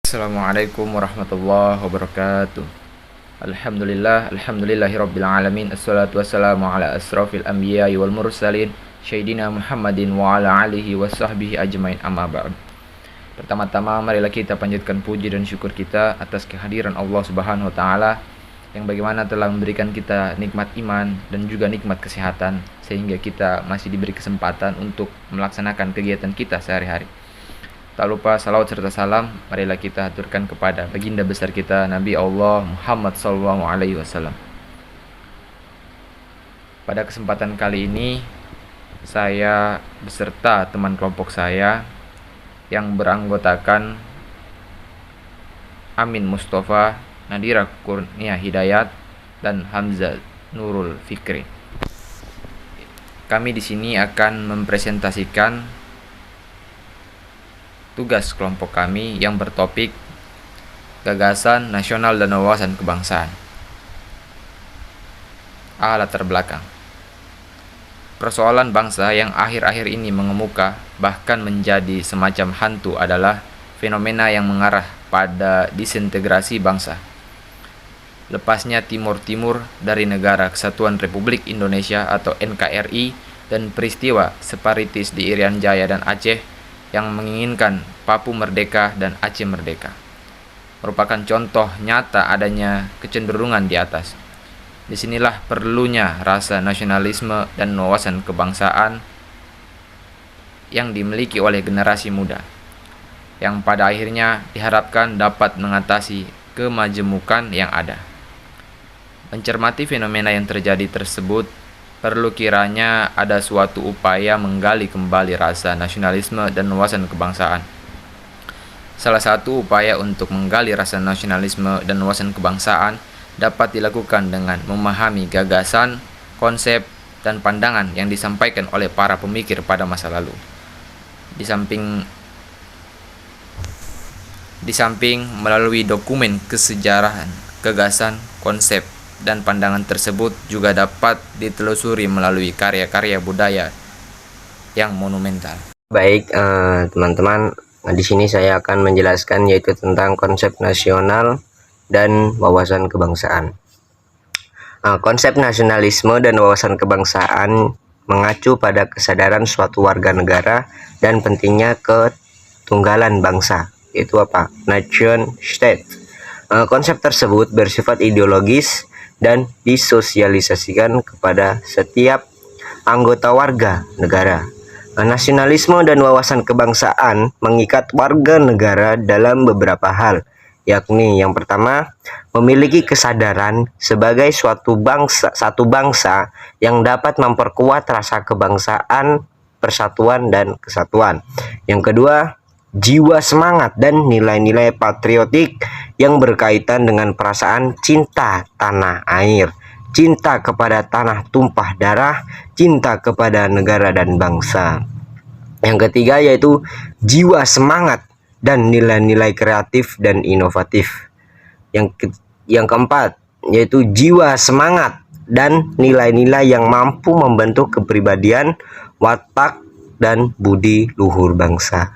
Assalamualaikum warahmatullahi wabarakatuh. Alhamdulillahirabbil alamin. Assalatu wassalamu ala asrofil anbiya'i wal mursalin Sayyidina Muhammadin wa ala alihi wa sahbihi ajmain, amma ba'd. Pertama-tama marilah kita panjatkan puji dan syukur kita atas kehadiran Allah Subhanahu wa taala yang bagaimana telah memberikan kita nikmat iman dan juga nikmat kesehatan sehingga kita masih diberi kesempatan untuk melaksanakan kegiatan kita sehari-hari. Tak lupa salawat serta salam marilah kita aturkan kepada baginda besar kita Nabi Allah Muhammad SAW. Pada kesempatan kali ini saya beserta teman kelompok saya yang beranggotakan Amin Mustafa, Nadira Kurnia Hidayat, dan Hamzah Nurul Fikri. Kami di sini akan mempresentasikan tugas kelompok kami yang bertopik gagasan nasional dan wawasan kebangsaan. Latar belakang. Persoalan bangsa yang akhir-akhir ini mengemuka bahkan menjadi semacam hantu adalah fenomena yang mengarah pada disintegrasi bangsa. Lepasnya Timur dari Negara Kesatuan Republik Indonesia atau NKRI dan peristiwa separatis di Irian Jaya dan Aceh yang menginginkan Papua merdeka dan Aceh merdeka merupakan contoh nyata adanya kecenderungan di atas. Disinilah perlunya rasa nasionalisme dan wawasan kebangsaan yang dimiliki oleh generasi muda, yang pada akhirnya diharapkan dapat mengatasi kemajemukan yang ada. Mencermati fenomena yang terjadi tersebut, perlu kiranya ada suatu upaya menggali kembali rasa nasionalisme dan wawasan kebangsaan. Salah satu upaya untuk menggali rasa nasionalisme dan wawasan kebangsaan dapat dilakukan dengan memahami gagasan, konsep, dan pandangan yang disampaikan oleh para pemikir pada masa lalu. Di samping melalui dokumen kesejarahan, gagasan, konsep, dan pandangan tersebut juga dapat ditelusuri melalui karya-karya budaya yang monumental. Baik, teman-teman, di sini saya akan menjelaskan yaitu tentang konsep nasional dan wawasan kebangsaan. Konsep nasionalisme dan wawasan kebangsaan mengacu pada kesadaran suatu warga negara dan pentingnya ketunggalan bangsa, yaitu apa? Nation state. Konsep tersebut bersifat ideologis dan disosialisasikan kepada setiap anggota warga negara. Nasionalisme dan wawasan kebangsaan mengikat warga negara dalam beberapa hal, yakni yang pertama, memiliki kesadaran sebagai satu bangsa yang dapat memperkuat rasa kebangsaan, persatuan, dan kesatuan. Yang kedua, jiwa semangat dan nilai-nilai patriotik yang berkaitan dengan perasaan cinta tanah air, cinta kepada tanah tumpah darah, cinta kepada negara dan bangsa. Yang ketiga yaitu jiwa semangat dan nilai-nilai kreatif dan inovatif. Yang keempat yaitu jiwa semangat dan nilai-nilai yang mampu membentuk kepribadian, watak, dan budi luhur bangsa.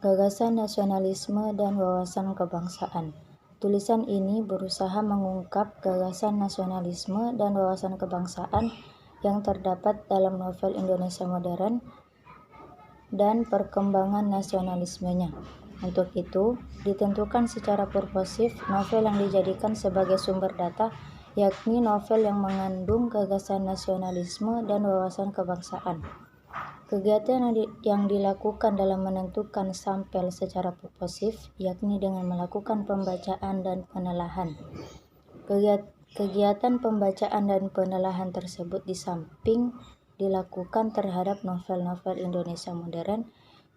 Gagasan nasionalisme dan wawasan kebangsaan. Tulisan ini berusaha mengungkap gagasan nasionalisme dan wawasan kebangsaan yang terdapat dalam novel Indonesia modern dan perkembangan nasionalismenya. Untuk itu, ditentukan secara purposif novel yang dijadikan sebagai sumber data, yakni novel yang mengandung gagasan nasionalisme dan wawasan kebangsaan. Kegiatan yang dilakukan dalam menentukan sampel secara purposif, yakni dengan melakukan pembacaan dan penelahan. Kegiatan pembacaan dan penelahan tersebut di samping dilakukan terhadap novel-novel Indonesia modern,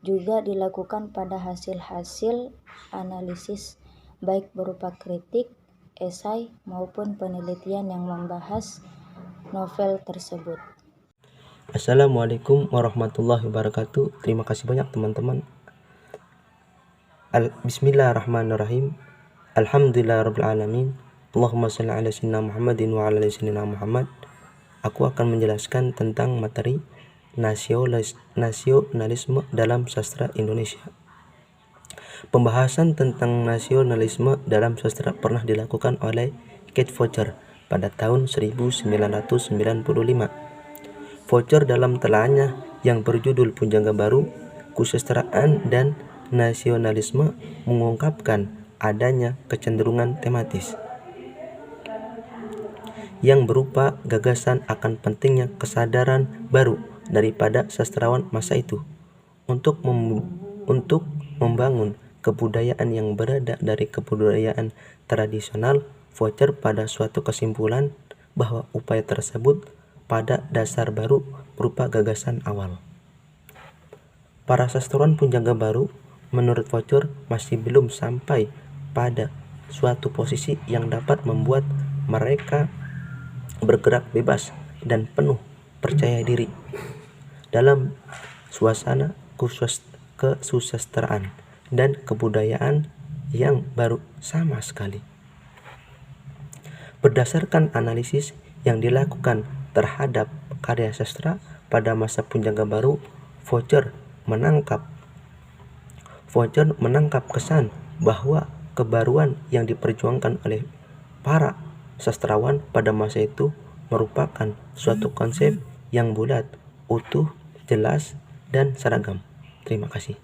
juga dilakukan pada hasil-hasil analisis baik berupa kritik, esai, maupun penelitian yang membahas novel tersebut. Assalamualaikum warahmatullahi wabarakatuh. Terima kasih banyak teman-teman. Bismillahirrahmanirrahim. Alhamdulillahirabbil alamin. Allahumma shalli ala sayyidina Muhammadin wa ala ali sayyidina Muhammad. Aku akan menjelaskan tentang materi nasionalisme dalam sastra Indonesia. Pembahasan tentang nasionalisme dalam sastra pernah dilakukan oleh Keith Vogler pada tahun 1995. Vogler dalam telaahnya yang berjudul Punjangga Baru, Kesusastraan dan Nasionalisme mengungkapkan adanya kecenderungan tematis yang berupa gagasan akan pentingnya kesadaran baru daripada sastrawan masa itu untuk membangun kebudayaan yang berada dari kebudayaan tradisional. Vogler pada suatu kesimpulan bahwa upaya tersebut pada dasar baru berupa gagasan awal. Para sastrawan Punjangga Baru menurut Vogler masih belum sampai pada suatu posisi yang dapat membuat mereka bergerak bebas dan penuh percaya diri dalam suasana kesusastraan dan kebudayaan yang baru sama sekali. Berdasarkan analisis yang dilakukan terhadap karya sastra pada masa Punjangga Baru, Vogler menangkap kesan bahwa kebaruan yang diperjuangkan oleh para sastrawan pada masa itu merupakan suatu konsep yang bulat, utuh, jelas, dan seragam. Terima kasih.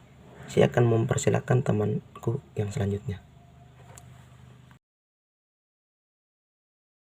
Saya akan mempersilakan temanku yang selanjutnya.